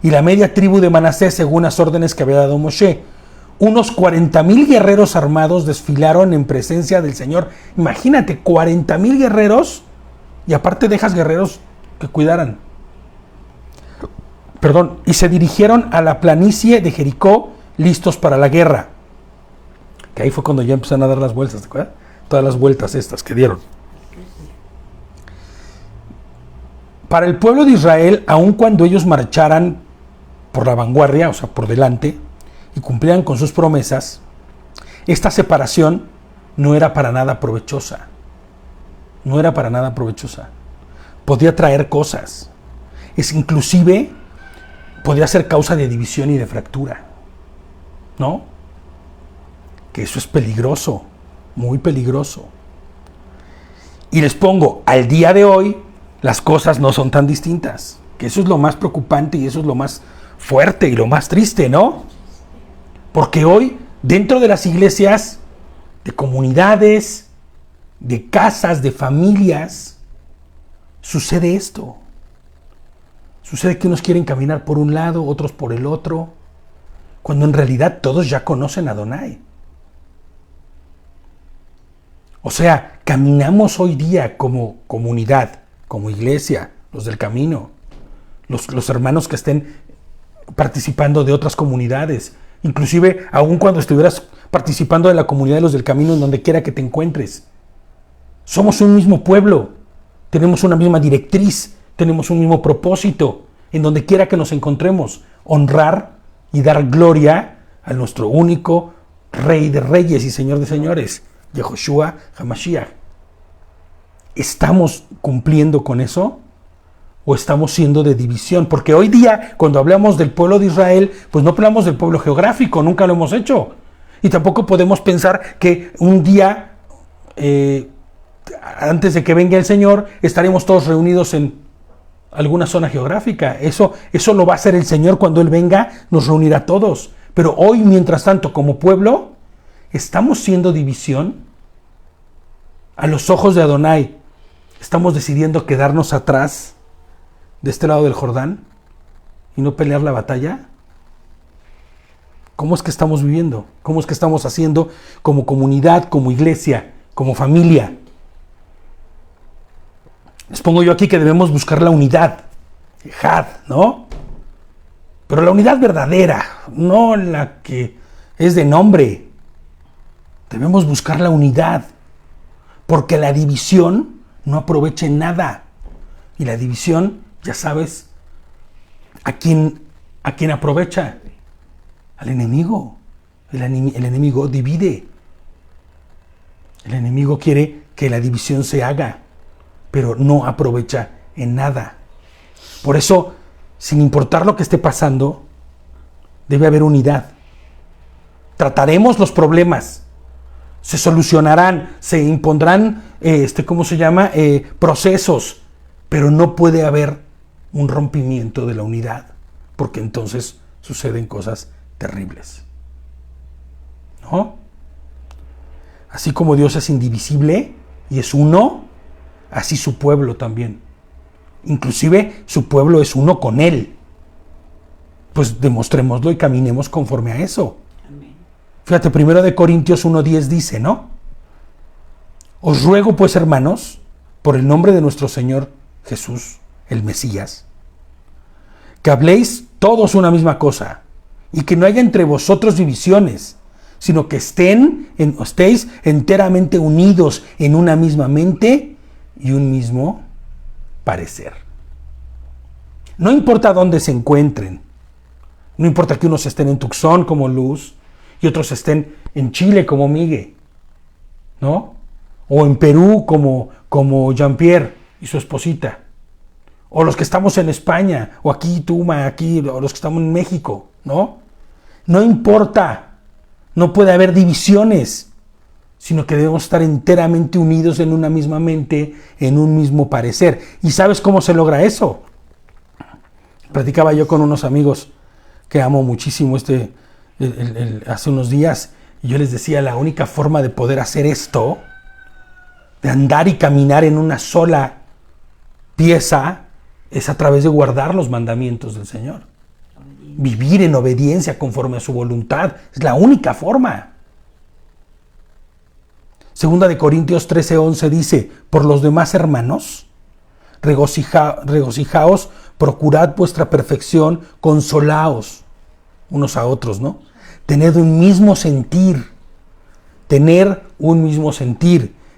y la media tribu de Manasés según las órdenes que había dado Moshe. Unos 40,000 guerreros armados desfilaron en presencia del Señor. Imagínate, 40,000 guerreros y aparte dejas guerreros que cuidaran. Y se dirigieron a la planicie de Jericó listos para la guerra. Que ahí fue cuando ya empezaron a dar las vueltas, ¿te acuerdas? Todas las vueltas estas que dieron. Para el pueblo de Israel, aun cuando ellos marcharan por la vanguardia, o sea, por delante, y cumplieran con sus promesas, esta separación no era para nada provechosa. No era para nada provechosa. Podía traer cosas. Inclusive, podría ser causa de división y de fractura. ¿No? Que eso es peligroso, muy peligroso. Y les pongo, al día de hoy, las cosas no son tan distintas. Que eso es lo más preocupante y eso es lo más fuerte y lo más triste, ¿no? Porque hoy, dentro de las iglesias, de comunidades, de casas, de familias, sucede esto. Sucede que unos quieren caminar por un lado, otros por el otro, cuando en realidad todos ya conocen a Adonai. O sea, caminamos hoy día como comunidad, como iglesia, los del camino, los hermanos que estén participando de otras comunidades, inclusive aun cuando estuvieras participando de la comunidad de los del camino en donde quiera que te encuentres. Somos un mismo pueblo, tenemos una misma directriz, tenemos un mismo propósito, en donde quiera que nos encontremos, honrar y dar gloria a nuestro único Rey de Reyes y Señor de Señores, Yehoshua HaMashiach. ¿Estamos cumpliendo con eso? ¿O estamos siendo de división? Porque hoy día, cuando hablamos del pueblo de Israel, pues no hablamos del pueblo geográfico, nunca lo hemos hecho. Y tampoco podemos pensar que un día, antes de que venga el Señor, estaremos todos reunidos en alguna zona geográfica. Eso lo va a hacer el Señor cuando Él venga, nos reunirá a todos. Pero hoy, mientras tanto, como pueblo, ¿estamos siendo división? A los ojos de Adonai, ¿estamos decidiendo quedarnos atrás de este lado del Jordán y no pelear la batalla? ¿Cómo es que estamos viviendo? ¿Cómo es que estamos haciendo como comunidad, como iglesia, como familia? Les pongo yo aquí que debemos buscar la unidad, Ejad, ¿no? Pero la unidad verdadera, no la que es de nombre. Debemos buscar la unidad, porque la división no aprovecha en nada. Y la división, ya sabes, ¿a quién aprovecha? Al enemigo. El enemigo divide. El enemigo quiere que la división se haga, pero no aprovecha en nada. Por eso, sin importar lo que esté pasando, debe haber unidad. Trataremos los problemas, se solucionarán, se impondrán, procesos, pero no puede haber un rompimiento de la unidad, porque entonces suceden cosas terribles. ¿No? Así como Dios es indivisible y es uno, así su pueblo también. Inclusive su pueblo es uno con Él. Pues demostrémoslo y caminemos conforme a eso. Amén. Fíjate, 1 Corintios 1:10 dice, ¿no? Os ruego pues, hermanos, por el nombre de nuestro Señor Jesús, el Mesías, que habléis todos una misma cosa y que no haya entre vosotros divisiones, sino que estéis enteramente unidos en una misma mente y un mismo parecer. No importa dónde se encuentren, no importa que unos estén en Tucson como Luz y otros estén en Chile como Migue, ¿no? O en Perú como Jean-Pierre y su esposita, o los que estamos en España, o aquí Tuma, aquí, o los que estamos en México, ¿no? No importa, no puede haber divisiones, sino que debemos estar enteramente unidos en una misma mente, en un mismo parecer. ¿Y sabes cómo se logra eso? Platicaba yo con unos amigos que amo muchísimo hace unos días, y yo les decía, la única forma de poder hacer esto, de andar y caminar en una sola pieza, es a través de guardar los mandamientos del Señor. vivir en obediencia conforme a su voluntad. Es la única forma. Segunda de Corintios 13:11 dice: por los demás hermanos, regocijaos, procurad vuestra perfección, consolaos unos a otros, ¿no? Tened un mismo sentir,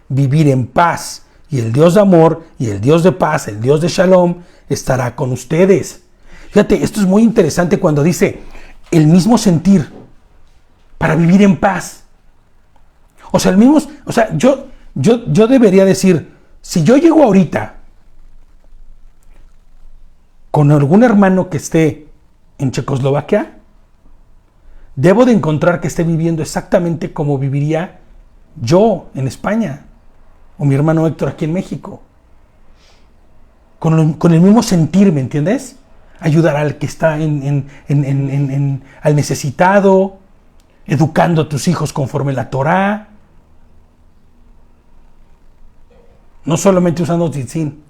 vivir en paz, y el Dios de amor y el Dios de paz, el Dios de Shalom, estará con ustedes. Fíjate, esto es muy interesante cuando dice el mismo sentir para vivir en paz. O sea, yo debería decir, si yo llego ahorita con algún hermano que esté en Checoslovaquia, debo de encontrar que esté viviendo exactamente como viviría yo en España, o mi hermano Héctor aquí en México. Con el mismo sentir, ¿me entiendes? Ayudar al que está al necesitado, educando a tus hijos conforme la Torá. No solamente usando tzitzín,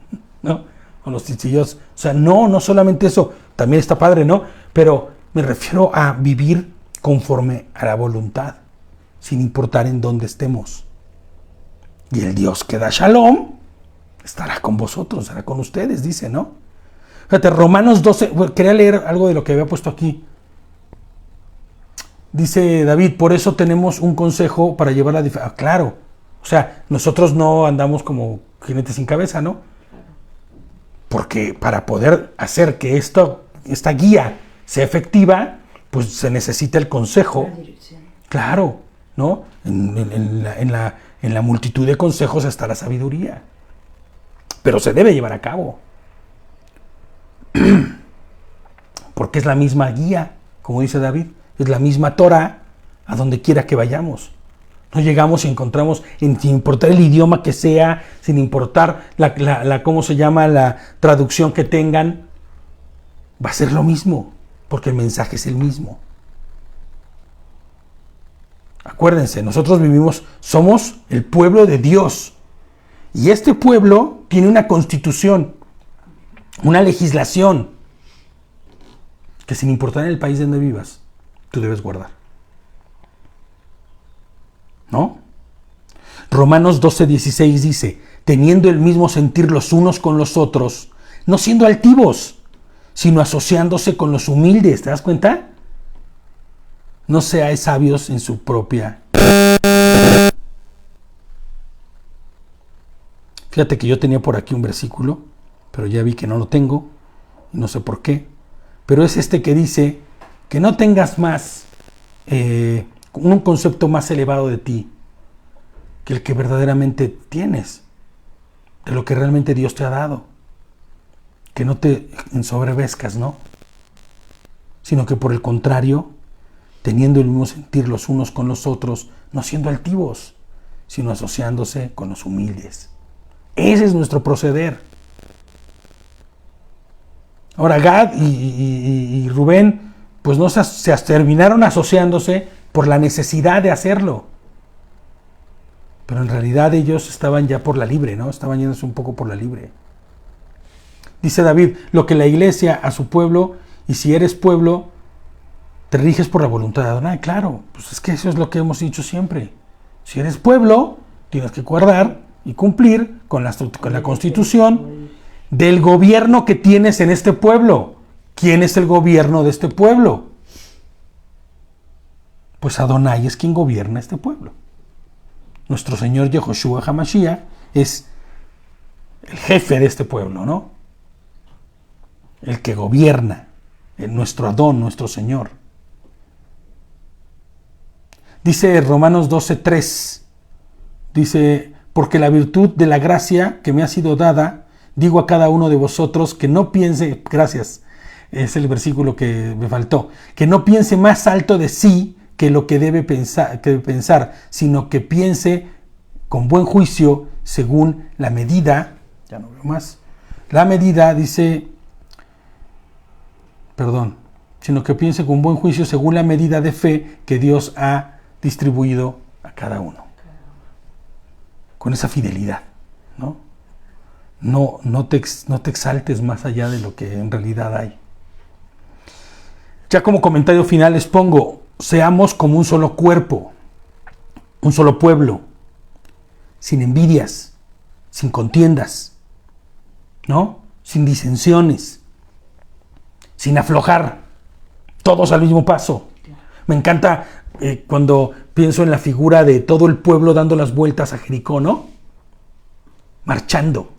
¿no? O los tzitzillos. O sea, no solamente eso. También está padre, ¿no? Pero me refiero a vivir conforme a la voluntad, sin importar en dónde estemos. Y el Dios que da Shalom estará con vosotros, estará con ustedes, dice, ¿no? Fíjate, Romanos 12, quería leer algo de lo que había puesto aquí. Dice David, por eso tenemos un consejo para llevar la diferencia. Claro, o sea, nosotros no andamos como jinetes sin cabeza, ¿no? Porque para poder hacer que esta guía sea efectiva, pues se necesita el consejo. Claro, ¿no? En la multitud de consejos está la sabiduría. Pero se debe llevar a cabo. Porque es la misma guía, como dice David, es la misma Torah a donde quiera que vayamos. No llegamos y encontramos, sin importar el idioma que sea, sin importar cómo se llama la traducción que tengan, va a ser lo mismo, porque el mensaje es el mismo. Acuérdense, nosotros somos el pueblo de Dios. Y este pueblo tiene una constitución, una legislación, que sin importar en el país donde vivas, tú debes guardar. ¿No? Romanos 12:16 dice, teniendo el mismo sentir los unos con los otros, no siendo altivos, sino asociándose con los humildes. ¿Te das cuenta? No seáis sabios en su propia. Fíjate que yo tenía por aquí un versículo, pero ya vi que no lo tengo, y no sé por qué. Pero es este que dice que no tengas más un concepto más elevado de ti que el que verdaderamente tienes, de lo que realmente Dios te ha dado. Que no te ensoberbezcas, ¿no? Sino que por el contrario, teniendo el mismo sentir los unos con los otros, no siendo altivos, sino asociándose con los humildes. Ese es nuestro proceder. Ahora Gad y Rubén, pues no se terminaron asociándose por la necesidad de hacerlo. Pero en realidad ellos estaban ya por la libre, ¿no? Estaban yéndose un poco por la libre. Dice David, lo que la iglesia a su pueblo, y si eres pueblo, te riges por la voluntad de Adonai. Claro, pues es que eso es lo que hemos dicho siempre. Si eres pueblo, tienes que guardar y cumplir con la constitución del gobierno que tienes en este pueblo. ¿Quién es el gobierno de este pueblo? Pues Adonai es quien gobierna este pueblo. Nuestro Señor Yehoshua HaMashiach es el jefe de este pueblo, ¿no? El que gobierna, nuestro Adón, nuestro Señor. Dice Romanos 12:3, dice, porque la virtud de la gracia que me ha sido dada, digo a cada uno de vosotros que no piense, gracias, es el versículo que me faltó, que no piense más alto de sí que lo que debe pensar, sino que piense con buen juicio según la medida, ya no veo más, la medida dice, sino que piense con buen juicio según la medida de fe que Dios ha distribuido a cada uno. Con esa fidelidad, ¿no? No te exaltes más allá de lo que en realidad hay. Ya como comentario final les pongo, seamos como un solo cuerpo, un solo pueblo, sin envidias, sin contiendas, ¿no? Sin disensiones, sin aflojar, todos al mismo paso. Me encanta cuando pienso en la figura de todo el pueblo dando las vueltas a Jericó, ¿no? Marchando.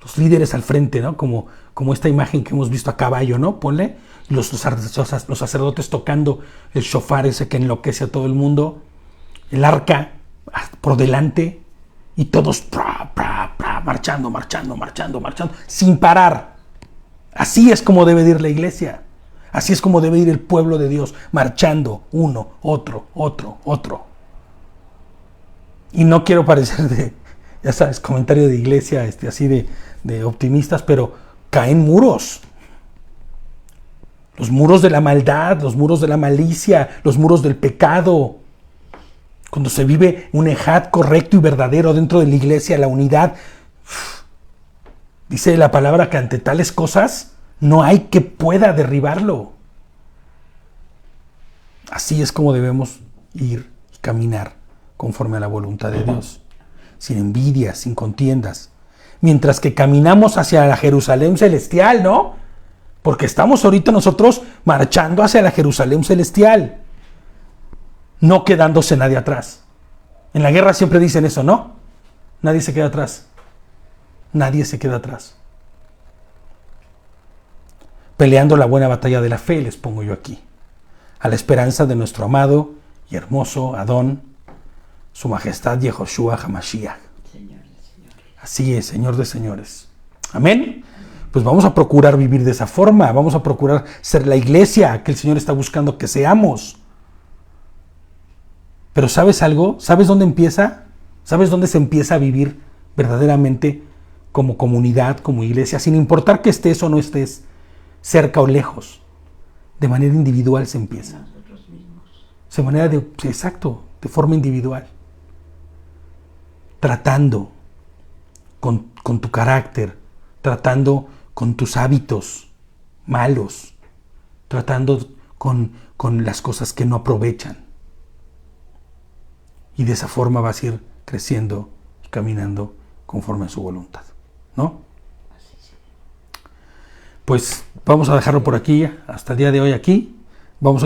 Los líderes al frente, ¿no? Como esta imagen que hemos visto a caballo, ¿no? Ponle. Los sacerdotes tocando el shofar ese que enloquece a todo el mundo. El arca por delante. Y todos marchando, sin parar. Así es como debe ir la iglesia. Así es como debe ir el pueblo de Dios, marchando uno, otro. Y no quiero parecer de, ya sabes, comentario de iglesia, así de optimistas, pero caen muros. Los muros de la maldad, los muros de la malicia, los muros del pecado. Cuando se vive un ejad correcto y verdadero dentro de la iglesia, la unidad, dice la palabra que ante tales cosas no hay que pueda derribarlo. Así es como debemos ir y caminar conforme a la voluntad de Dios, sin envidias, sin contiendas, mientras que caminamos hacia la Jerusalén celestial, ¿no? Porque estamos ahorita nosotros marchando hacia la Jerusalén celestial, no quedándose nadie atrás. En la guerra siempre dicen eso, ¿no? Nadie se queda atrás. Nadie se queda atrás. Peleando la buena batalla de la fe, les pongo yo aquí, a la esperanza de nuestro amado y hermoso Adón, su majestad Yehoshua HaMashiach. Así es, Señor de señores. Amén. Pues vamos a procurar vivir de esa forma, vamos a procurar ser la iglesia que el Señor está buscando que seamos. Pero ¿sabes algo? ¿Sabes dónde empieza? ¿Sabes dónde se empieza a vivir verdaderamente como comunidad, como iglesia, sin importar que estés o no estés cerca o lejos? De manera individual se empieza. Nosotros mismos. De manera de forma individual. Tratando con tu carácter, tratando con tus hábitos malos, tratando con las cosas que no aprovechan. Y de esa forma vas a ir creciendo y caminando conforme a su voluntad, ¿no? Pues vamos a dejarlo por aquí, hasta el día de hoy aquí.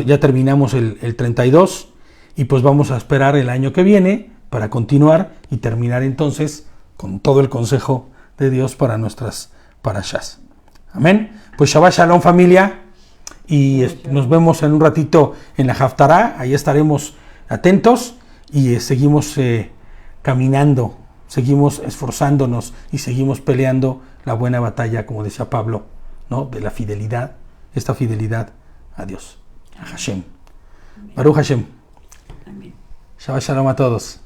Ya terminamos el 32 y pues vamos a esperar el año que viene para continuar y terminar entonces con todo el consejo de Dios para nuestras parashas. Amén. Pues Shabbat Shalom, familia, y nos vemos en un ratito en la Haftará. Ahí estaremos atentos y seguimos caminando, seguimos esforzándonos y seguimos peleando la buena batalla, como decía Pablo, ¿no? De la fidelidad, esta fidelidad a Dios, a Hashem. Baruch Hashem. Amén. Shabbat Shalom a todos.